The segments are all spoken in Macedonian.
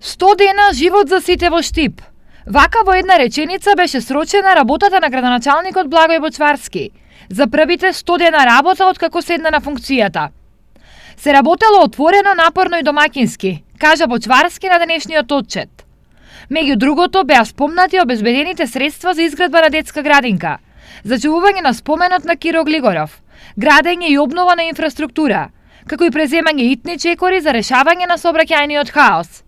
100 дена живот за сите во Штип. Вака во една реченица беше срочена работата на градоначалникот Благој Бочварски за првите 100 дена работа откако седна на функцијата. Се работело отворено, напорно и домакински, кажа Бочварски на денешниот отчет. Меѓу другото беа спомнати обезбедените средства за изградба на детска градинка, зачувување на споменот на Киро Глигоров, градење и обнова на инфраструктура, како и преземање итни чекори за решавање на сообраќајниот хаос.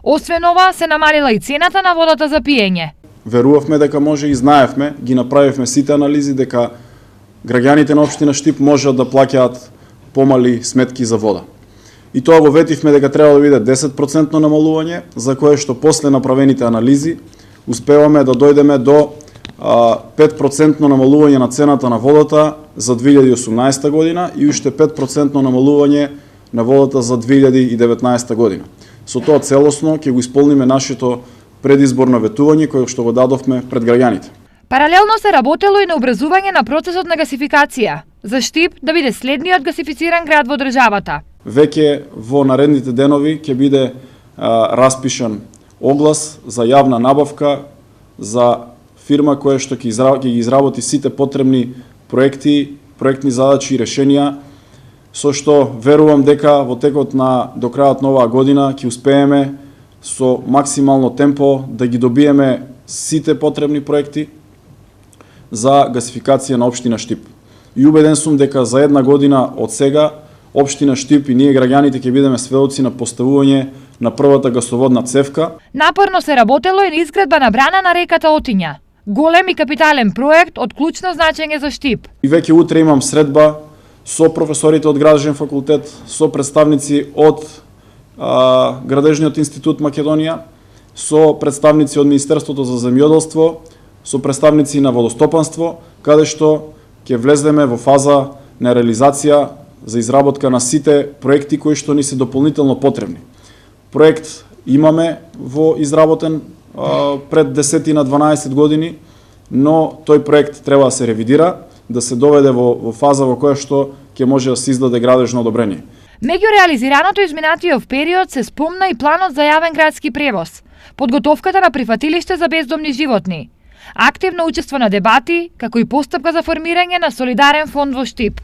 Освен ова, се намалила и цената на водата за пиење. Верувавме дека може и знаевме, ги направивме сите анализи дека граѓаните на општина Штип можат да плаќаат помали сметки за вода. И тоа го ветивме дека треба да биде 10% намалување, за кое што после направените анализи успеваме да дојдеме до 5% намалување на цената на водата за 2018 година и уште 5% намалување на водата за 2019 година. Со тоа целосно ќе го исполниме нашето предизборно ветување кое што го дадовме пред граѓаните. Паралелно се работело и на образување на процесот на гасификација, за Штип да биде следниот гасифициран град во државата. Веќе во наредните денови ќе биде распишан оглас за јавна набавка за фирма која што ќе ги изработи сите потребни проекти, проектни задачи и решенија, со што верувам дека во текот до крајот на оваа година ќе успееме со максимално темпо да ги добиеме сите потребни проекти за гасификација на општина Штип. И убеден сум дека за една година од сега општина Штип и ние граѓаните ќе бидеме сведоци на поставување на првата гасоводна цевка. Напорно се работело и на изградба на брана на реката Отиња. Голем и капитален проект од клучно значење за Штип. И веќе утре имам средба со професорите од Градежен факултет, со представници од Градежниот институт Македонија, со представници од Министерството за земјоделство, со представници на водостопанство, каде што ќе влеземе во фаза на реализација за изработка на сите проекти кои што ни се дополнително потребни. Проект имаме во изработен пред 10 на 12 години, но тој проект треба да се ревидира, да се доведе во фаза во која што ќе може да се издаде градежно одобрение. Меѓу реализираното изминатиот период се спомна и планот за јавен градски превоз, подготовката на прифатилиште за бездомни животни, активно учество на дебати, како и постапка за формирање на солидарен фонд во Штип.